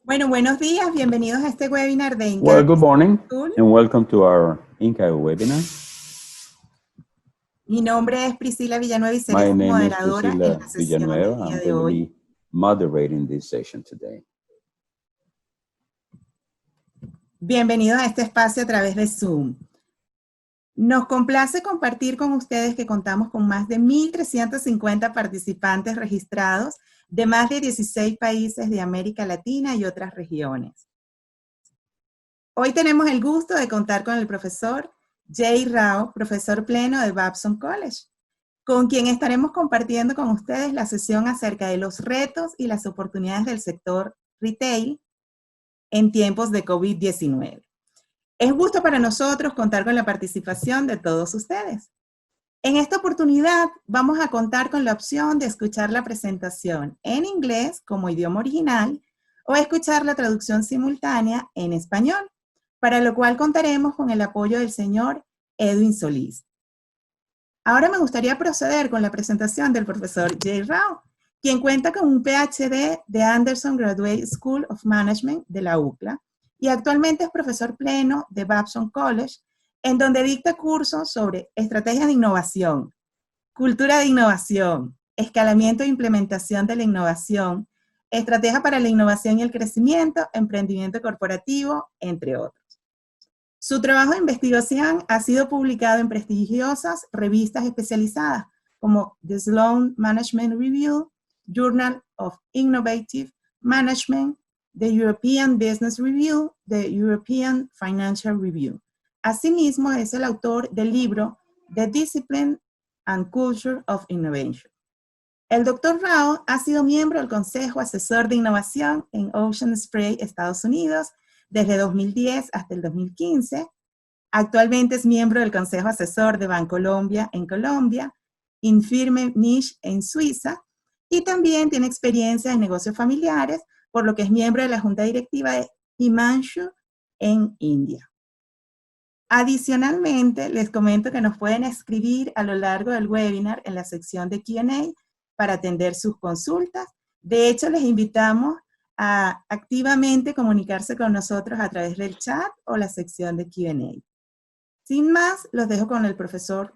Bueno, buenos días, bienvenidos a este webinar de Well, Inca good morning School. and welcome to our Inca webinar. Mi nombre es Priscila Villanueva y seré My su name is moderadora en Priscilla la sesión del Villanueva. día I'm de going to hoy. be moderating this session today. Bienvenidos a este espacio a través de Zoom. Nos complace compartir con ustedes que contamos con más de 1,350 participantes registrados de más de 16 países de América Latina y otras regiones. Hoy tenemos el gusto de contar con el profesor Jay Rao, profesor pleno de Babson College, con quien estaremos compartiendo con ustedes la sesión acerca de los retos y las oportunidades del sector retail en tiempos de COVID-19. Es gusto para nosotros contar con la participación de todos ustedes. En esta oportunidad vamos a contar con la opción de escuchar la presentación en inglés como idioma original o escuchar la traducción simultánea en español, para lo cual contaremos con el apoyo del señor Edwin Solís. Ahora me gustaría proceder con la presentación del profesor Jay Rao, quien cuenta con un PhD de Anderson Graduate School of Management de la UCLA y actualmente es profesor pleno de Babson College, en donde dicta cursos sobre estrategias de innovación, cultura de innovación, escalamiento e implementación de la innovación, estrategia para la innovación y el crecimiento, emprendimiento corporativo, entre otros. Su trabajo de investigación ha sido publicado en prestigiosas revistas especializadas como The Sloan Management Review, Journal of Innovative Management, the European Business Review, the European Financial Review. Asimismo, es el autor del libro The Discipline and Culture of Innovation. El Dr. Rao ha sido miembro del Consejo Asesor de Innovación en Ocean Spray, Estados Unidos, desde 2010 hasta el 2015. Actualmente es miembro del Consejo Asesor de Bancolombia en Colombia, Infirme Niche en Suiza, y también tiene experiencia en negocios familiares, por lo que es miembro de la Junta Directiva de Himanshu en India. Adicionalmente, les comento que nos pueden escribir a lo largo del webinar en la sección de Q&A para atender sus consultas. De hecho, les invitamos a activamente comunicarse con nosotros a través del chat o la sección de Q&A. Sin más, los dejo con el profesor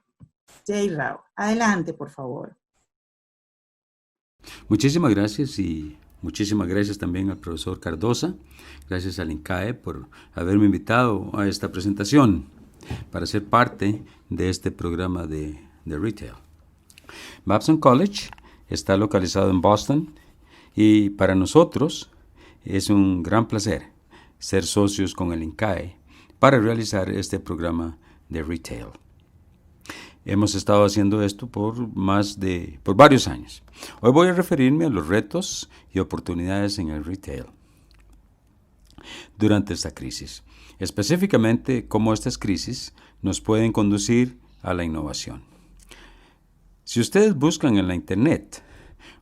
Jay Rao. Adelante, por favor. Muchísimas gracias y muchísimas gracias también al profesor Cardosa. Gracias al INCAE por haberme invitado a esta presentación para ser parte de este programa de retail. Babson College está localizado en Boston y para nosotros es un gran placer ser socios con el INCAE para realizar este programa de retail. Hemos estado haciendo esto por varios años. Hoy voy a referirme a los retos y oportunidades en el retail durante esta crisis, específicamente cómo estas crisis nos pueden conducir a la innovación. Si ustedes buscan en la internet,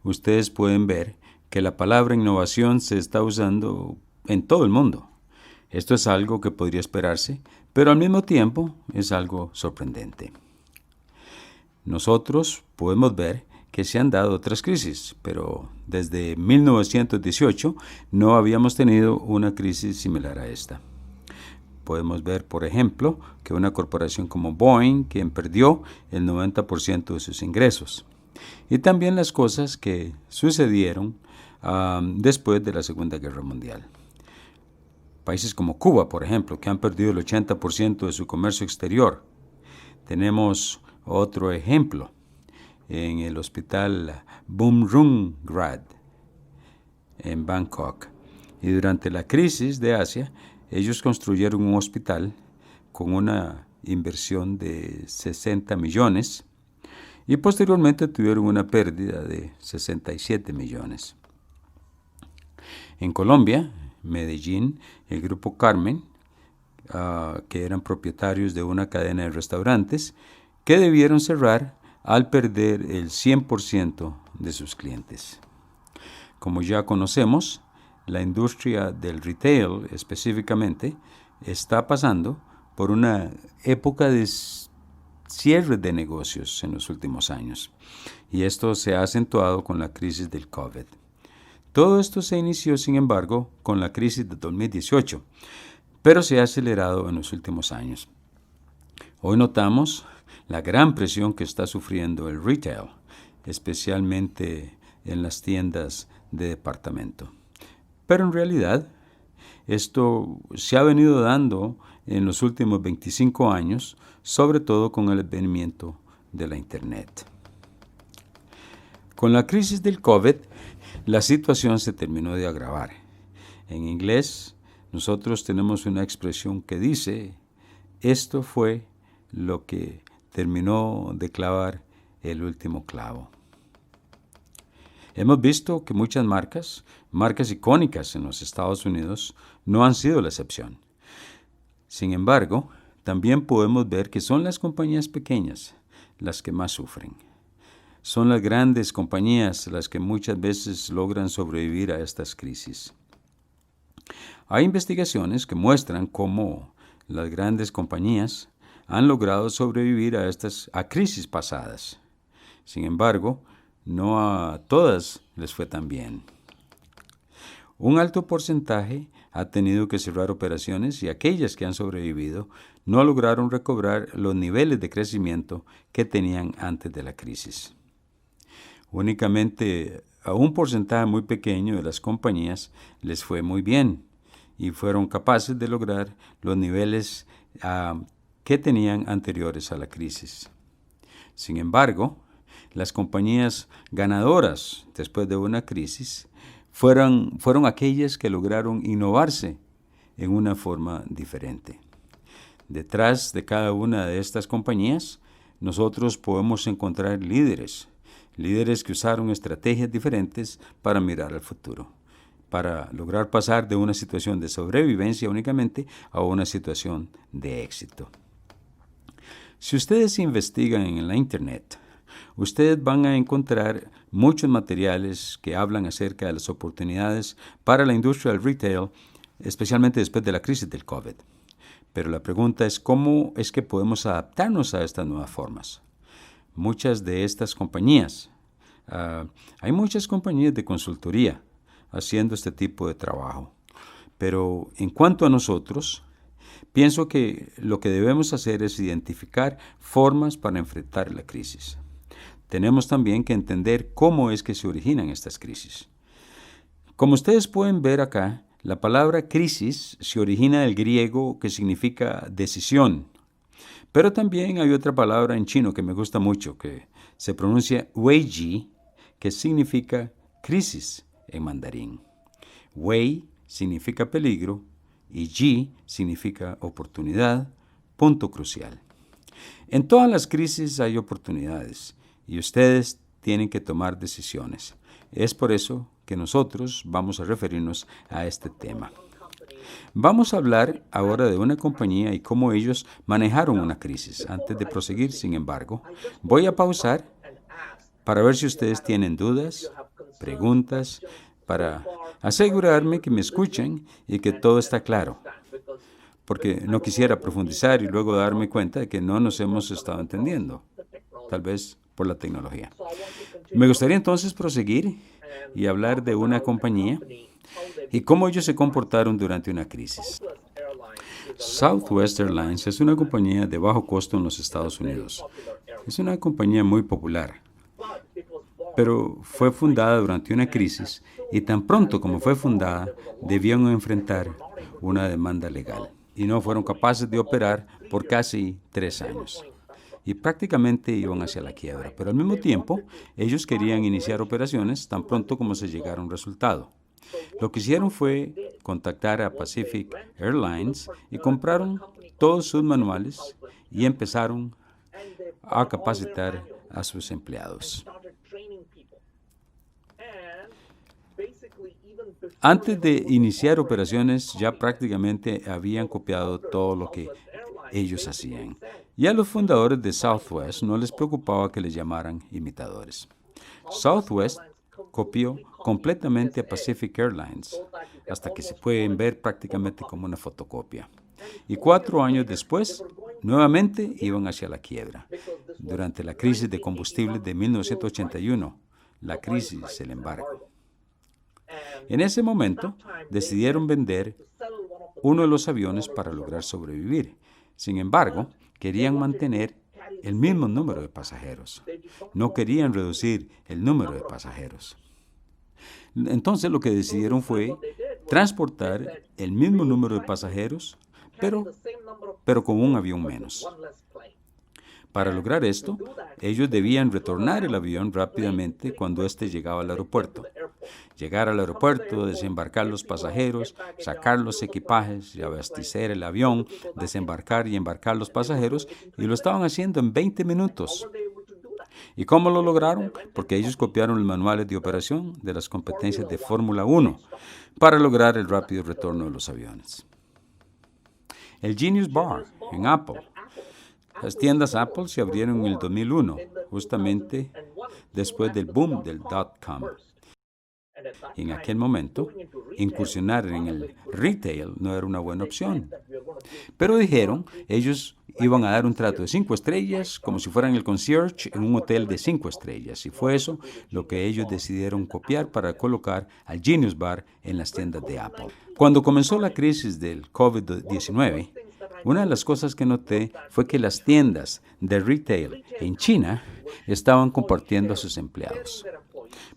ustedes pueden ver que la palabra innovación se está usando en todo el mundo. Esto es algo que podría esperarse, pero al mismo tiempo es algo sorprendente. Nosotros podemos ver que se han dado otras crisis, pero desde 1918 no habíamos tenido una crisis similar a esta. Podemos ver, por ejemplo, que una corporación como Boeing, quien perdió el 90% de sus ingresos, y también las cosas que sucedieron después de la Segunda Guerra Mundial. Países como Cuba, por ejemplo, que han perdido el 80% de su comercio exterior. Tenemos otro ejemplo en el hospital Bumrungrad en Bangkok. Y durante la crisis de Asia, ellos construyeron un hospital con una inversión de 60 millones y posteriormente tuvieron una pérdida de 67 millones. En Colombia, Medellín, el grupo Carmen, que eran propietarios de una cadena de restaurantes, que debieron cerrar al perder el 100% de sus clientes. Como ya conocemos, la industria del retail específicamente está pasando por una época de cierre de negocios en los últimos años, y esto se ha acentuado con la crisis del COVID. Todo esto se inició, sin embargo, con la crisis de 2018, pero se ha acelerado en los últimos años. Hoy notamos la gran presión que está sufriendo el retail, especialmente en las tiendas de departamento. Pero en realidad, esto se ha venido dando en los últimos 25 años, sobre todo con el advenimiento de la Internet. Con la crisis del COVID, la situación se terminó de agravar. En inglés, nosotros tenemos una expresión que dice, esto fue lo que terminó de clavar el último clavo. Hemos visto que muchas marcas icónicas en los Estados Unidos, no han sido la excepción. Sin embargo, también podemos ver que son las compañías pequeñas las que más sufren. Son las grandes compañías las que muchas veces logran sobrevivir a estas crisis. Hay investigaciones que muestran cómo las grandes compañías han logrado sobrevivir a crisis pasadas. Sin embargo, no a todas les fue tan bien. Un alto porcentaje ha tenido que cerrar operaciones y aquellas que han sobrevivido no lograron recobrar los niveles de crecimiento que tenían antes de la crisis. Únicamente a un porcentaje muy pequeño de las compañías les fue muy bien y fueron capaces de lograr los niveles que tenían anteriores a la crisis. Sin embargo, las compañías ganadoras después de una crisis fueron aquellas que lograron innovarse en una forma diferente. Detrás de cada una de estas compañías, nosotros podemos encontrar líderes que usaron estrategias diferentes para mirar al futuro, para lograr pasar de una situación de sobrevivencia únicamente a una situación de éxito. Si ustedes investigan en la Internet, ustedes van a encontrar muchos materiales que hablan acerca de las oportunidades para la industria del retail, especialmente después de la crisis del COVID. Pero la pregunta es, ¿cómo es que podemos adaptarnos a estas nuevas formas? Muchas de estas compañías, hay muchas compañías de consultoría haciendo este tipo de trabajo. Pero en cuanto a nosotros, pienso que lo que debemos hacer es identificar formas para enfrentar la crisis. Tenemos también que entender cómo es que se originan estas crisis. Como ustedes pueden ver acá, la palabra crisis se origina del griego que significa decisión. Pero también hay otra palabra en chino que me gusta mucho, que se pronuncia weiji, que significa crisis en mandarín. Wei significa peligro y ji significa oportunidad, punto crucial. En todas las crisis hay oportunidades y ustedes tienen que tomar decisiones. Es por eso que nosotros vamos a referirnos a este tema. Vamos a hablar ahora de una compañía y cómo ellos manejaron una crisis. Antes de proseguir, sin embargo, voy a pausar para ver si ustedes tienen dudas, preguntas, para asegurarme que me escuchen y que todo está claro. Porque no quisiera profundizar y luego darme cuenta de que no nos hemos estado entendiendo, tal vez por la tecnología. Me gustaría entonces proseguir y hablar de una compañía y cómo ellos se comportaron durante una crisis. Southwest Airlines es una compañía de bajo costo en los Estados Unidos. Es una compañía muy popular, pero fue fundada durante una crisis y tan pronto como fue fundada, debían enfrentar una demanda legal y no fueron capaces de operar por casi 3 años. Y prácticamente iban hacia la quiebra, pero al mismo tiempo, ellos querían iniciar operaciones tan pronto como se llegara a un resultado. Lo que hicieron fue contactar a Pacific Airlines y compraron todos sus manuales y empezaron a capacitar a sus empleados. Antes de iniciar operaciones, ya prácticamente habían copiado todo lo que ellos hacían. Y a los fundadores de Southwest no les preocupaba que les llamaran imitadores. Southwest copió completamente a Pacific Airlines, hasta que se pueden ver prácticamente como una fotocopia. Y 4 años después, nuevamente iban hacia la quiebra. Durante la crisis de combustible de 1981, la crisis del embargo. En ese momento, decidieron vender uno de los aviones para lograr sobrevivir. Sin embargo, querían mantener el mismo número de pasajeros. No querían reducir el número de pasajeros. Entonces lo que decidieron fue transportar el mismo número de pasajeros, pero con un avión menos. Para lograr esto, ellos debían retornar el avión rápidamente cuando éste llegaba al aeropuerto. Llegar al aeropuerto, desembarcar los pasajeros, sacar los equipajes y abastecer el avión, desembarcar y embarcar los pasajeros, y lo estaban haciendo en 20 minutos. ¿Y cómo lo lograron? Porque ellos copiaron los manuales de operación de las competencias de Fórmula 1 para lograr el rápido retorno de los aviones. El Genius Bar en Apple. Las tiendas Apple se abrieron en el 2001, justamente después del boom del .com. En aquel momento, incursionar en el retail no era una buena opción. Pero dijeron, ellos iban a dar un trato de 5 estrellas, como si fueran el concierge en un hotel de 5 estrellas. Y fue eso lo que ellos decidieron copiar para colocar al Genius Bar en las tiendas de Apple. Cuando comenzó la crisis del COVID-19, una de las cosas que noté fue que las tiendas de retail en China estaban compartiendo a sus empleados,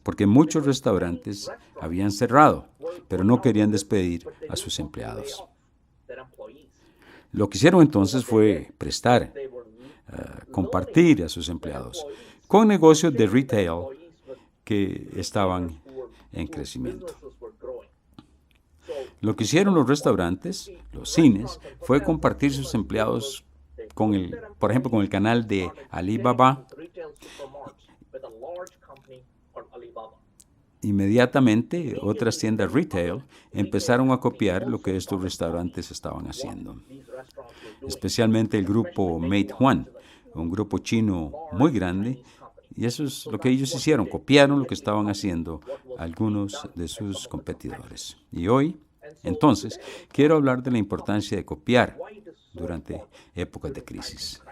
porque muchos restaurantes habían cerrado, pero no querían despedir a sus empleados. Lo que hicieron entonces fue prestar, compartir a sus empleados con negocios de retail que estaban en crecimiento. Lo que hicieron los restaurantes, los cines, fue compartir sus empleados por ejemplo, con el canal de Alibaba. Inmediatamente, otras tiendas retail empezaron a copiar lo que estos restaurantes estaban haciendo. Especialmente el grupo Meituan, un grupo chino muy grande, y eso es lo que ellos hicieron, copiaron lo que estaban haciendo algunos de sus competidores. Y hoy, entonces, quiero hablar de la importancia de copiar durante épocas de crisis.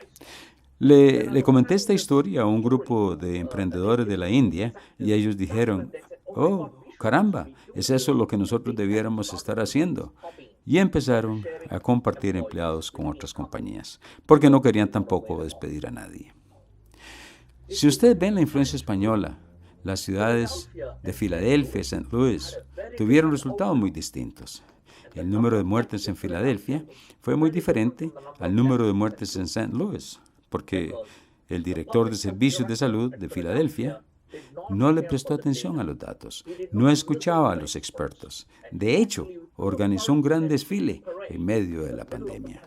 Le comenté esta historia a un grupo de emprendedores de la India y ellos dijeron, oh, caramba, ¿es eso lo que nosotros debiéramos estar haciendo? Y empezaron a compartir empleados con otras compañías, porque no querían tampoco despedir a nadie. Si ustedes ven la influencia española, las ciudades de Filadelfia y St. Louis tuvieron resultados muy distintos. El número de muertes en Filadelfia fue muy diferente al número de muertes en St. Louis, porque el director de servicios de salud de Filadelfia no le prestó atención a los datos, no escuchaba a los expertos. De hecho, organizó un gran desfile en medio de la pandemia.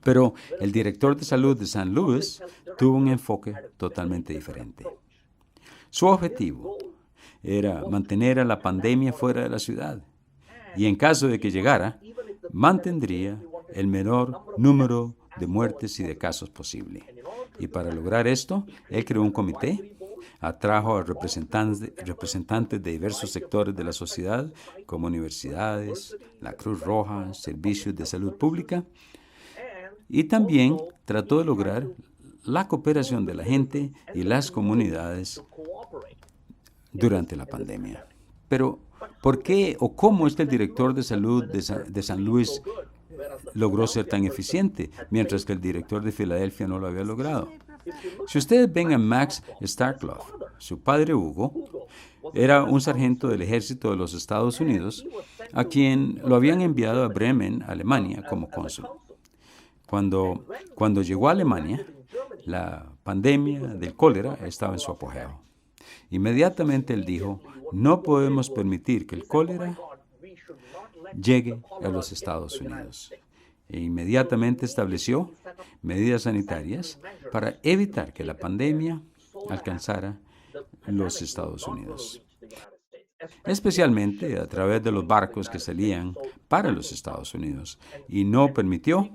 Pero el director de salud de St. Louis tuvo un enfoque totalmente diferente. Su objetivo era mantener a la pandemia fuera de la ciudad y en caso de que llegara, mantendría el menor número de muertes y de casos posible. Y para lograr esto, él creó un comité, atrajo a representantes de diversos sectores de la sociedad, como universidades, la Cruz Roja, servicios de salud pública, y también trató de lograr la cooperación de la gente y las comunidades durante la pandemia. Pero, ¿por qué o cómo es que el director de salud de San Luis logró ser tan eficiente, mientras que el director de Filadelfia no lo había logrado? Si ustedes ven a Max Starkloff, su padre Hugo, era un sargento del ejército de los Estados Unidos, a quien lo habían enviado a Bremen, Alemania, como cónsul. Cuando llegó a Alemania, la pandemia del cólera estaba en su apogeo. Inmediatamente él dijo, no podemos permitir que el cólera llegue a los Estados Unidos. E inmediatamente estableció medidas sanitarias para evitar que la pandemia alcanzara los Estados Unidos, especialmente a través de los barcos que salían para los Estados Unidos, y no permitió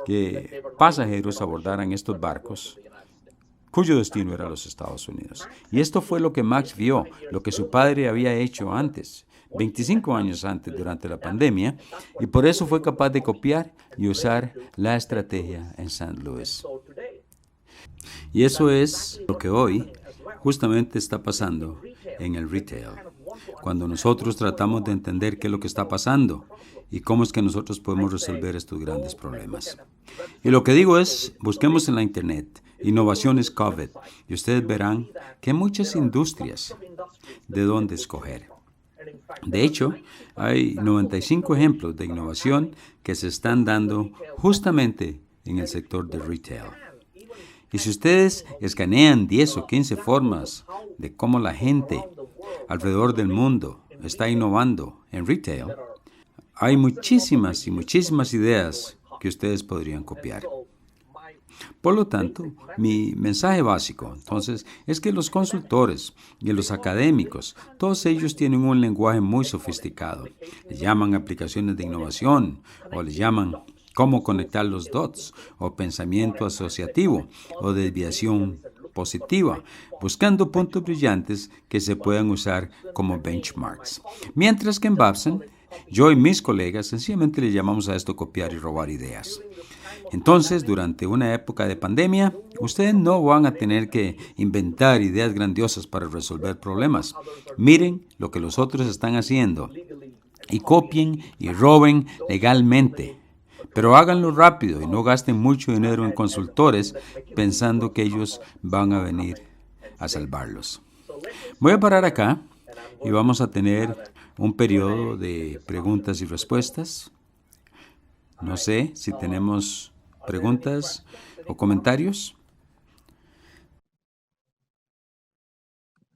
que pasajeros abordaran estos barcos cuyo destino era los Estados Unidos. Y esto fue lo que Max vio, lo que su padre había hecho antes, 25 años antes, durante la pandemia, y por eso fue capaz de copiar y usar la estrategia en St. Louis. Y eso es lo que hoy justamente está pasando en el retail. cuando nosotros tratamos de entender qué es lo que está pasando y cómo es que nosotros podemos resolver estos grandes problemas. Y lo que digo es, busquemos en la internet innovaciones COVID y ustedes verán que hay muchas industrias de dónde escoger. De hecho, hay 95 ejemplos de innovación que se están dando justamente en el sector de retail. Y si ustedes escanean 10 o 15 formas de cómo la gente alrededor del mundo está innovando en retail, hay muchísimas y muchísimas ideas que ustedes podrían copiar. Por lo tanto, mi mensaje básico, entonces, es que los consultores y los académicos, todos ellos tienen un lenguaje muy sofisticado. Le llaman aplicaciones de innovación o le llaman cómo conectar los dots o pensamiento asociativo o desviación positiva, buscando puntos brillantes que se puedan usar como benchmarks. Mientras que en Babson, yo y mis colegas sencillamente le llamamos a esto copiar y robar ideas. Entonces, durante una época de pandemia, ustedes no van a tener que inventar ideas grandiosas para resolver problemas. Miren lo que los otros están haciendo y copien y roben legalmente. Pero háganlo rápido y no gasten mucho dinero en consultores pensando que ellos van a venir a salvarlos. Voy a parar acá y vamos a tener un periodo de preguntas y respuestas. No sé si tenemos preguntas o comentarios.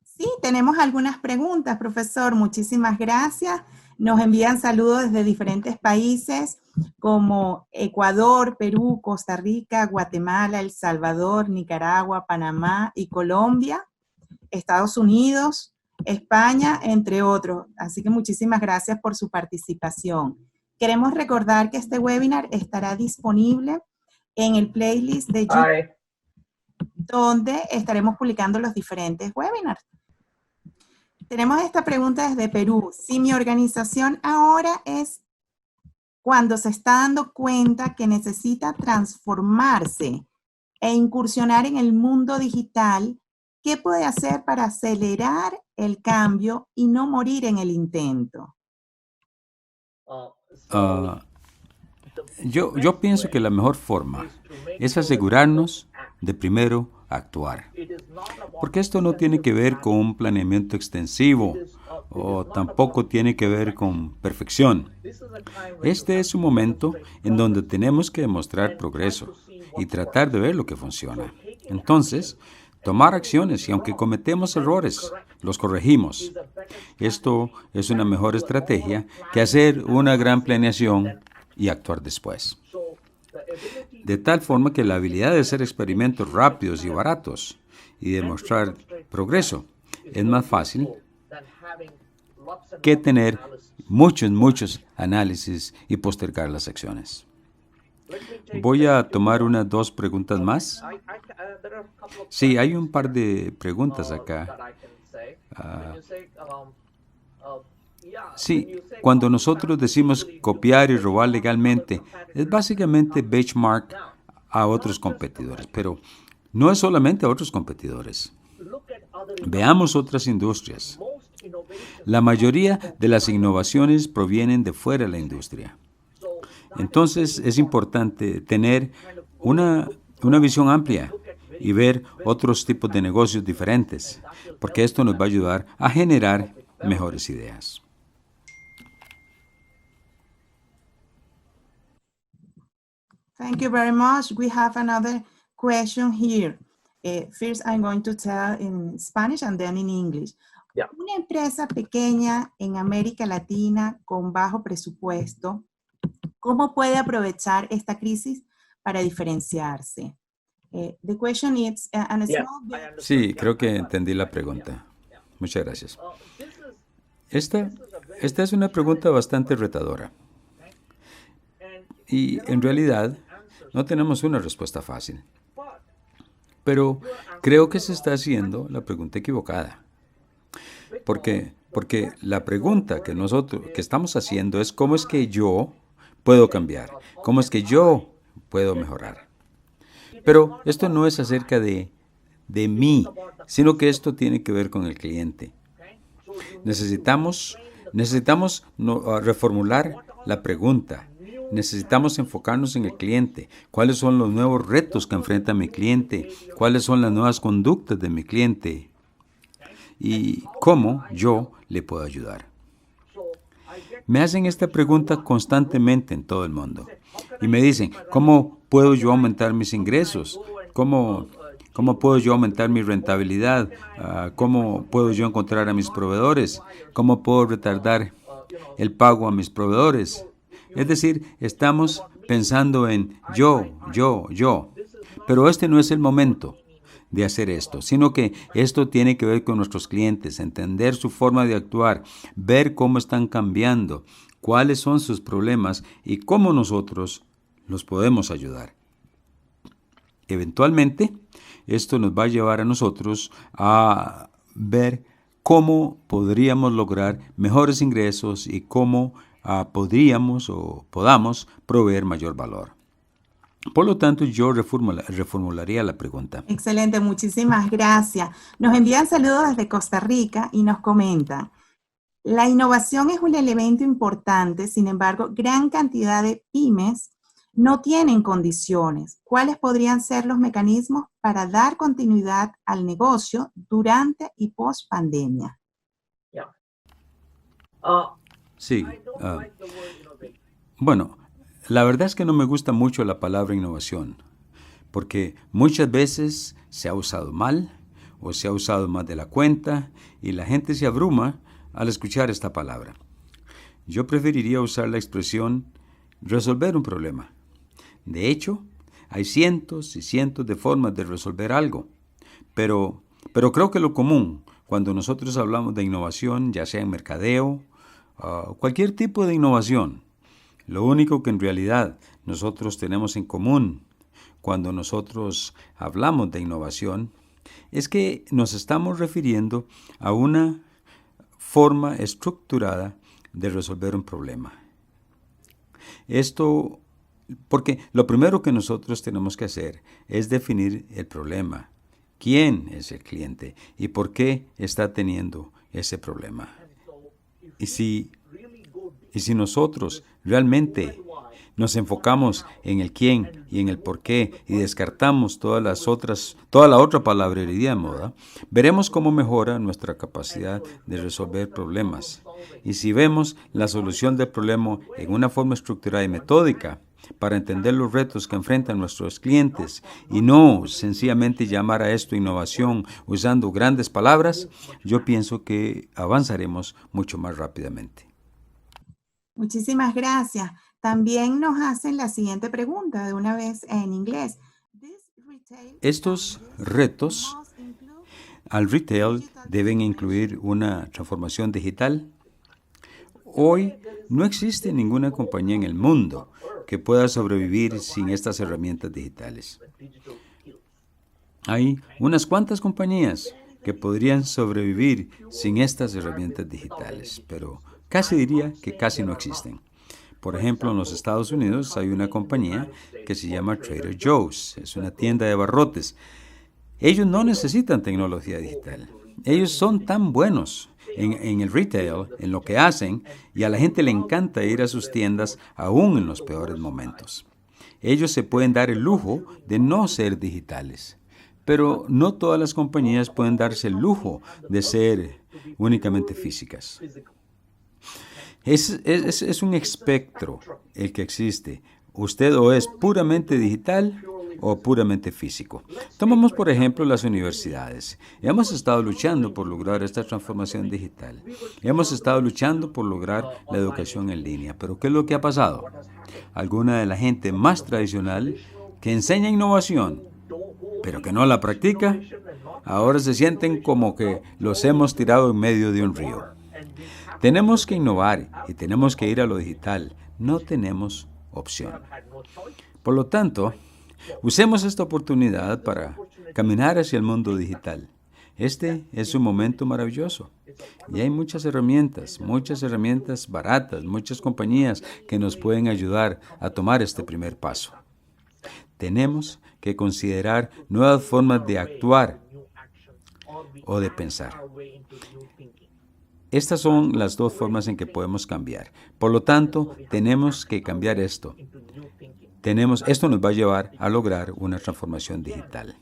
Sí, tenemos algunas preguntas, profesor. Muchísimas gracias. Nos envían saludos desde diferentes países como Ecuador, Perú, Costa Rica, Guatemala, El Salvador, Nicaragua, Panamá y Colombia, Estados Unidos, España, entre otros. Así que muchísimas gracias por su participación. Queremos recordar que este webinar estará disponible en el playlist de YouTube, donde estaremos publicando los diferentes webinars. Tenemos esta pregunta desde Perú. Si mi organización ahora es cuando se está dando cuenta que necesita transformarse e incursionar en el mundo digital, ¿qué puede hacer para acelerar el cambio y no morir en el intento? Yo pienso que la mejor forma es asegurarnos de primero actuar. Porque esto no tiene que ver con un planeamiento extensivo o tampoco tiene que ver con perfección. Este es un momento en donde tenemos que demostrar progreso y tratar de ver lo que funciona. Entonces, tomar acciones y aunque cometemos errores, los corregimos. Esto es una mejor estrategia que hacer una gran planeación y actuar después. De tal forma que la habilidad de hacer experimentos rápidos y baratos y demostrar progreso es más fácil que tener muchos análisis y postergar las acciones. Voy a tomar unas 2 preguntas más. Sí, hay un par de preguntas acá. Sí, cuando nosotros decimos copiar y robar legalmente, es básicamente benchmark a otros competidores, pero no es solamente a otros competidores. Veamos otras industrias. La mayoría de las innovaciones provienen de fuera de la industria. Entonces es importante tener una visión amplia y ver otros tipos de negocios diferentes, porque esto nos va a ayudar a generar mejores ideas. Thank you very much. We have another question here. First, I'm going to tell in Spanish and then in English. Yeah. Una empresa pequeña en América Latina con bajo presupuesto, ¿cómo puede aprovechar esta crisis para diferenciarse? The question is, Sí, creo que entendí la pregunta. Muchas gracias. Esta es una pregunta bastante retadora. Y en realidad no tenemos una respuesta fácil. Pero creo que se está haciendo la pregunta equivocada. Porque la pregunta que estamos haciendo es ¿cómo es que yo puedo cambiar? ¿Cómo es que yo puedo mejorar? Pero esto no es acerca de mí, sino que esto tiene que ver con el cliente. Necesitamos reformular la pregunta. Necesitamos enfocarnos en el cliente. ¿Cuáles son los nuevos retos que enfrenta mi cliente? ¿Cuáles son las nuevas conductas de mi cliente? ¿Y cómo yo le puedo ayudar? Me hacen esta pregunta constantemente en todo el mundo. Y me dicen, ¿cómo puedo yo aumentar mis ingresos? ¿Cómo puedo yo aumentar mi rentabilidad? ¿Cómo puedo yo encontrar a mis proveedores? ¿Cómo puedo retardar el pago a mis proveedores? Es decir, estamos pensando en yo. Pero este no es el momento de hacer esto, sino que esto tiene que ver con nuestros clientes, entender su forma de actuar, ver cómo están cambiando, cuáles son sus problemas y cómo nosotros los podemos ayudar. Eventualmente, esto nos va a llevar a nosotros a ver cómo podríamos lograr mejores ingresos y cómo podamos proveer mayor valor. Por lo tanto, yo reformularía la pregunta. Excelente, muchísimas gracias. Nos envían saludos desde Costa Rica y nos comentan: la innovación es un elemento importante, sin embargo, gran cantidad de pymes no tienen condiciones. ¿Cuáles podrían ser los mecanismos para dar continuidad al negocio durante y post pandemia? Sí. Bueno, la verdad es que no me gusta mucho la palabra innovación, porque muchas veces se ha usado mal o se ha usado más de la cuenta y la gente se abruma al escuchar esta palabra. Yo preferiría usar la expresión resolver un problema. De hecho, hay cientos y cientos de formas de resolver algo, pero creo que lo común cuando nosotros hablamos de innovación, ya sea en mercadeo, cualquier tipo de innovación, lo único que en realidad nosotros tenemos en común cuando nosotros hablamos de innovación es que nos estamos refiriendo a una forma estructurada de resolver un problema. Esto, porque lo primero que nosotros tenemos que hacer es definir el problema. ¿Quién es el cliente y por qué está teniendo ese problema? Y si nosotros realmente nos enfocamos en el quién y en el por qué y descartamos toda la otra palabrería de moda, veremos cómo mejora nuestra capacidad de resolver problemas. Y si vemos la solución del problema en una forma estructurada y metódica para entender los retos que enfrentan nuestros clientes y no sencillamente llamar a esto innovación usando grandes palabras, yo pienso que avanzaremos mucho más rápidamente. Muchísimas gracias. También nos hacen la siguiente pregunta, de una vez en inglés. Estos retos al retail deben incluir una transformación digital. Hoy no existe ninguna compañía en el mundo que pueda sobrevivir sin estas herramientas digitales. Hay unas cuantas compañías que podrían sobrevivir sin estas herramientas digitales, pero casi diría que casi no existen. Por ejemplo, en los Estados Unidos hay una compañía que se llama Trader Joe's. Es una tienda de abarrotes. Ellos no necesitan tecnología digital. Ellos son tan buenos en el retail, en lo que hacen, y a la gente le encanta ir a sus tiendas aún en los peores momentos. Ellos se pueden dar el lujo de no ser digitales, pero no todas las compañías pueden darse el lujo de ser únicamente físicas. Es un espectro el que existe. Usted o es puramente digital o puramente físico. Tomamos, por ejemplo, las universidades. Hemos estado luchando por lograr esta transformación digital. Hemos estado luchando por lograr la educación en línea. Pero ¿qué es lo que ha pasado? Alguna de la gente más tradicional que enseña innovación, pero que no la practica, ahora se sienten como que los hemos tirado en medio de un río. Tenemos que innovar y tenemos que ir a lo digital. No tenemos opción. Por lo tanto, usemos esta oportunidad para caminar hacia el mundo digital. Este es un momento maravilloso. Y hay muchas herramientas baratas, muchas compañías que nos pueden ayudar a tomar este primer paso. Tenemos que considerar nuevas formas de actuar o de pensar. Estas son las dos formas en que podemos cambiar. Por lo tanto, tenemos que cambiar esto. Esto nos va a llevar a lograr una transformación digital.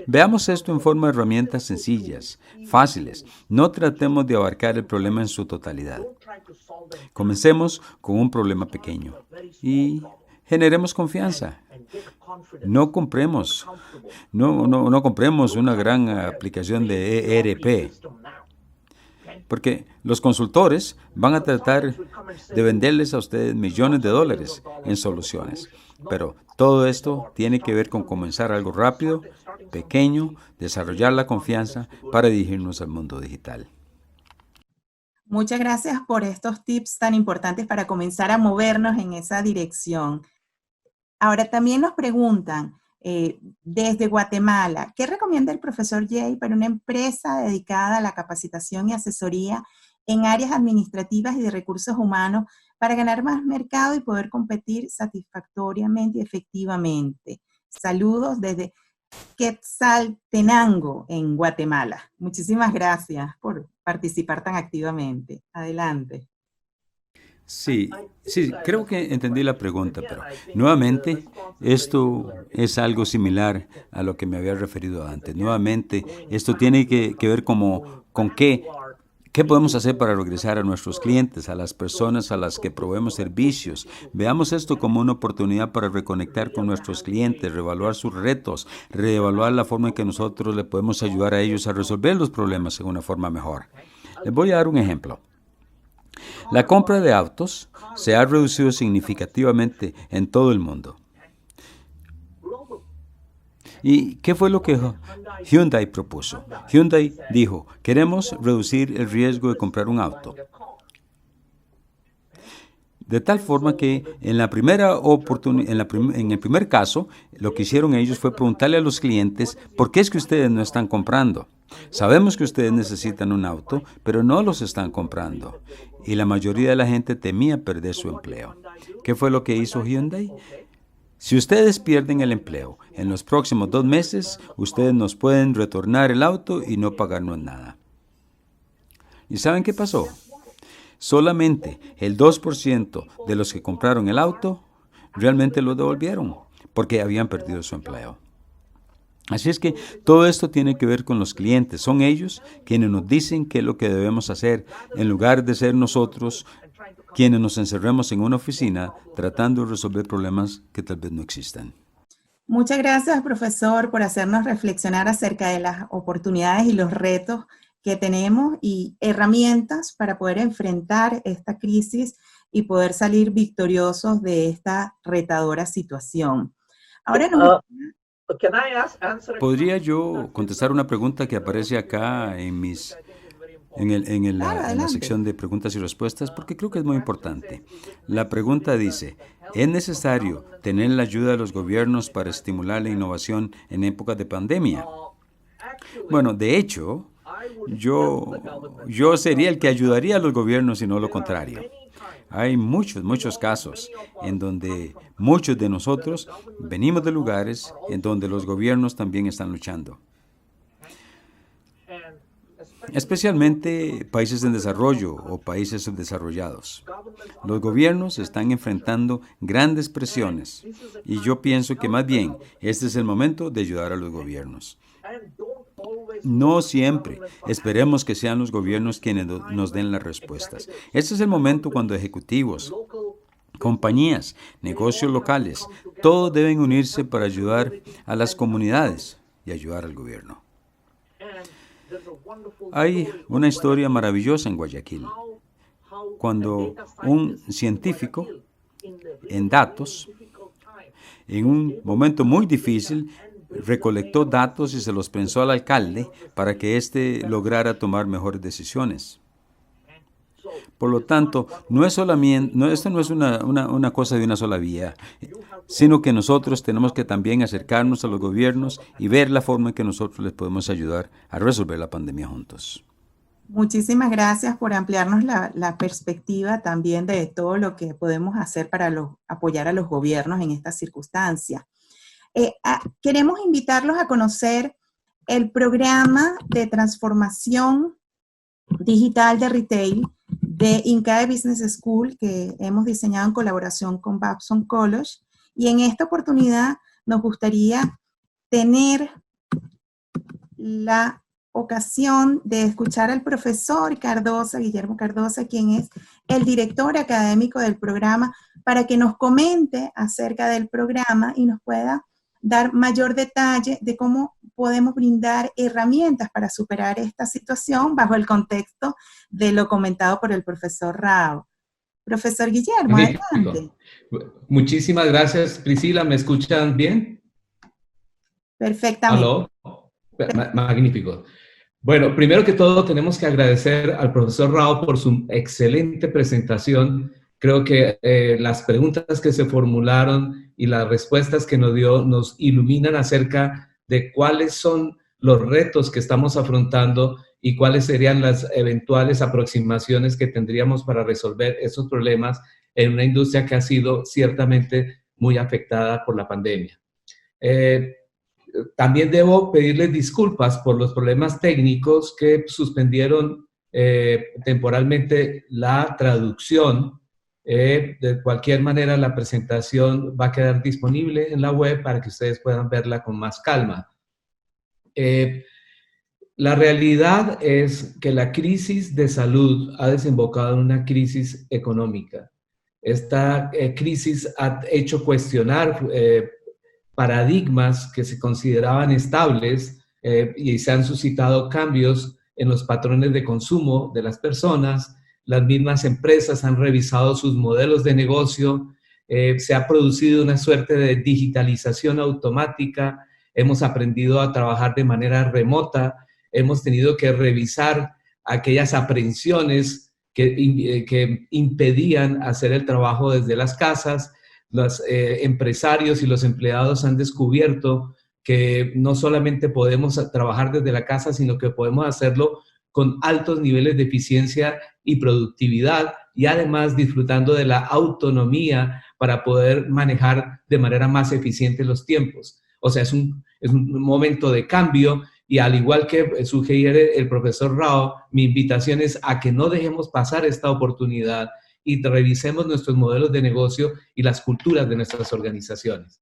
Veamos esto en forma de herramientas sencillas, fáciles. No tratemos de abarcar el problema en su totalidad. Comencemos con un problema pequeño y generemos confianza. No compremos una gran aplicación de ERP, porque los consultores van a tratar de venderles a ustedes millones de dólares en soluciones. Pero todo esto tiene que ver con comenzar algo rápido, pequeño, desarrollar la confianza para dirigirnos al mundo digital. Muchas gracias por estos tips tan importantes para comenzar a movernos en esa dirección. Ahora también nos preguntan desde Guatemala, ¿qué recomienda el profesor Jay para una empresa dedicada a la capacitación y asesoría en áreas administrativas y de recursos humanos para ganar más mercado y poder competir satisfactoriamente y efectivamente? Saludos desde Quetzaltenango, en Guatemala. Muchísimas gracias por participar tan activamente. Adelante. Sí, creo que entendí la pregunta, pero nuevamente esto es algo similar a lo que me había referido antes. Nuevamente, esto tiene que ver con qué podemos hacer para regresar a nuestros clientes, a las personas a las que proveemos servicios. Veamos esto como una oportunidad para reconectar con nuestros clientes, reevaluar sus retos, reevaluar la forma en que nosotros le podemos ayudar a ellos a resolver los problemas de una forma mejor. Les voy a dar un ejemplo. La compra de autos se ha reducido significativamente en todo el mundo. ¿Y qué fue lo que Hyundai propuso? Hyundai dijo, queremos reducir el riesgo de comprar un auto. De tal forma que en el primer caso, lo que hicieron ellos fue preguntarle a los clientes, ¿por qué es que ustedes no están comprando? Sabemos que ustedes necesitan un auto, pero no los están comprando. Y la mayoría de la gente temía perder su empleo. ¿Qué fue lo que hizo Hyundai? Si ustedes pierden el empleo en los próximos 2 meses, ustedes nos pueden retornar el auto y no pagarnos nada. ¿Y saben qué pasó? Solamente el 2% de los que compraron el auto realmente lo devolvieron porque habían perdido su empleo. Así es que todo esto tiene que ver con los clientes. Son ellos quienes nos dicen qué es lo que debemos hacer en lugar de ser nosotros quienes nos encerremos en una oficina tratando de resolver problemas que tal vez no existan. Muchas gracias, profesor, por hacernos reflexionar acerca de las oportunidades y los retos que tenemos y herramientas para poder enfrentar esta crisis y poder salir victoriosos de esta retadora situación. Ahora ¿Podría yo contestar una pregunta que aparece acá en la sección de preguntas y respuestas? Porque creo que es muy importante. La pregunta dice, ¿es necesario tener la ayuda de los gobiernos para estimular la innovación en épocas de pandemia? Bueno, de hecho, yo sería el que ayudaría a los gobiernos y no lo contrario. Hay muchos casos en donde muchos de nosotros venimos de lugares en donde los gobiernos también están luchando. Especialmente países en desarrollo o países subdesarrollados. Los gobiernos están enfrentando grandes presiones y yo pienso que más bien este es el momento de ayudar a los gobiernos. No siempre esperemos que sean los gobiernos quienes nos den las respuestas. Este es el momento cuando ejecutivos, compañías, negocios locales, todos deben unirse para ayudar a las comunidades y ayudar al gobierno. Hay una historia maravillosa en Guayaquil, cuando un científico en datos, en un momento muy difícil, recolectó datos y se los pensó al alcalde para que éste lograra tomar mejores decisiones. Por lo tanto, esto no es una cosa de una sola vía, sino que nosotros tenemos que también acercarnos a los gobiernos y ver la forma en que nosotros les podemos ayudar a resolver la pandemia juntos. Muchísimas gracias por ampliarnos la perspectiva también de todo lo que podemos hacer para apoyar a los gobiernos en esta circunstancia. Queremos invitarlos a conocer el programa de transformación digital de retail de INCAE Business School que hemos diseñado en colaboración con Babson College. Y en esta oportunidad nos gustaría tener la ocasión de escuchar al profesor Cardosa, Guillermo Cardosa, quien es el director académico del programa, para que nos comente acerca del programa y nos pueda dar mayor detalle de cómo podemos brindar herramientas para superar esta situación bajo el contexto de lo comentado por el profesor Rao. Profesor Guillermo, adelante. Muchísimas gracias, Priscila. ¿Me escuchan bien? Perfectamente. ¿Aló? Magnífico. Bueno, primero que todo tenemos que agradecer al profesor Rao por su excelente presentación. Creo que las preguntas que se formularon y las respuestas que nos dio nos iluminan acerca de cuáles son los retos que estamos afrontando y cuáles serían las eventuales aproximaciones que tendríamos para resolver esos problemas en una industria que ha sido ciertamente muy afectada por la pandemia. También debo pedirles disculpas por los problemas técnicos que suspendieron temporalmente la traducción. De cualquier manera, la presentación va a quedar disponible en la web para que ustedes puedan verla con más calma. La realidad es que la crisis de salud ha desembocado en una crisis económica. Esta crisis ha hecho cuestionar paradigmas que se consideraban estables y se han suscitado cambios en los patrones de consumo de las personas. Las mismas empresas han revisado sus modelos de negocio, se ha producido una suerte de digitalización automática, hemos aprendido a trabajar de manera remota, hemos tenido que revisar aquellas aprehensiones que impedían hacer el trabajo desde las casas. Los empresarios y los empleados han descubierto que no solamente podemos trabajar desde la casa, sino que podemos hacerlo con altos niveles de eficiencia y productividad y además disfrutando de la autonomía para poder manejar de manera más eficiente los tiempos. O sea, es un momento de cambio y al igual que sugiere el profesor Rao, mi invitación es a que no dejemos pasar esta oportunidad y revisemos nuestros modelos de negocio y las culturas de nuestras organizaciones.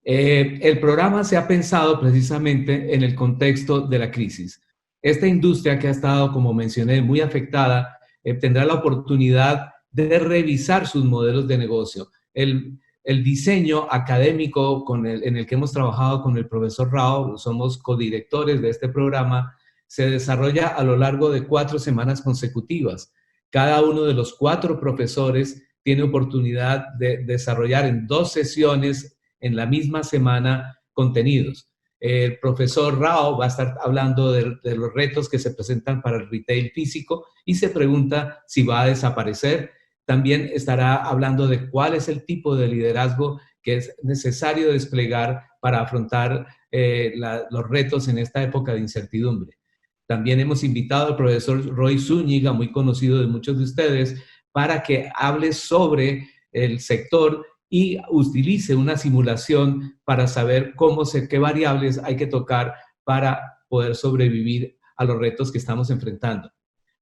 El programa se ha pensado precisamente en el contexto de la crisis. Esta industria que ha estado, como mencioné, muy afectada, tendrá la oportunidad de revisar sus modelos de negocio. El diseño académico en el que hemos trabajado con el profesor Rao, somos codirectores de este programa, se desarrolla a lo largo de 4 semanas consecutivas. Cada uno de los 4 profesores tiene oportunidad de desarrollar en 2 sesiones en la misma semana contenidos. El profesor Rao va a estar hablando de los retos que se presentan para el retail físico y se pregunta si va a desaparecer. También estará hablando de cuál es el tipo de liderazgo que es necesario desplegar para afrontar los retos en esta época de incertidumbre. También hemos invitado al profesor Roy Zúñiga, muy conocido de muchos de ustedes, para que hable sobre el sector y utilice una simulación para saber qué variables hay que tocar para poder sobrevivir a los retos que estamos enfrentando.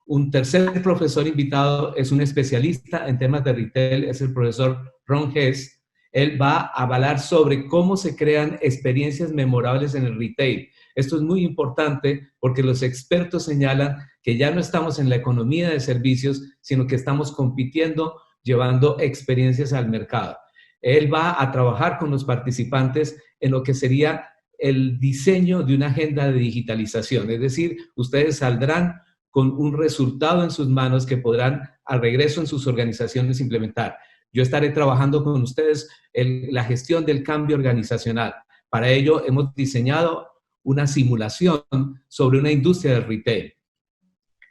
Un tercer profesor invitado es un especialista en temas de retail, es el profesor Ron Hess. Él va a hablar sobre cómo se crean experiencias memorables en el retail. Esto es muy importante porque los expertos señalan que ya no estamos en la economía de servicios, sino que estamos compitiendo, llevando experiencias al mercado. Él va a trabajar con los participantes en lo que sería el diseño de una agenda de digitalización. Es decir, ustedes saldrán con un resultado en sus manos que podrán al regreso en sus organizaciones implementar. Yo estaré trabajando con ustedes en la gestión del cambio organizacional. Para ello hemos diseñado una simulación sobre una industria del retail.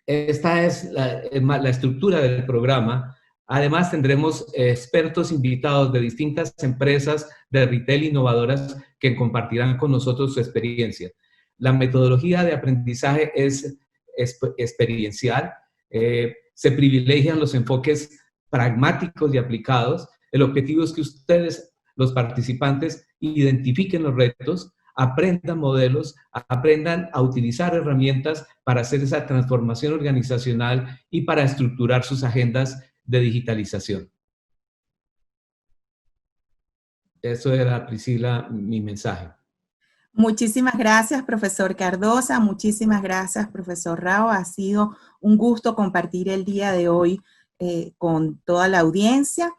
Esta es la estructura del programa. Además, tendremos expertos invitados de distintas empresas de retail innovadoras que compartirán con nosotros su experiencia. La metodología de aprendizaje es experiencial. Se privilegian los enfoques pragmáticos y aplicados. El objetivo es que ustedes, los participantes, identifiquen los retos, aprendan modelos, aprendan a utilizar herramientas para hacer esa transformación organizacional y para estructurar sus agendas de digitalización. Eso era, Priscila, mi mensaje. Muchísimas gracias, profesor Cardosa. Muchísimas gracias, profesor Rao. Ha sido un gusto compartir el día de hoy con toda la audiencia.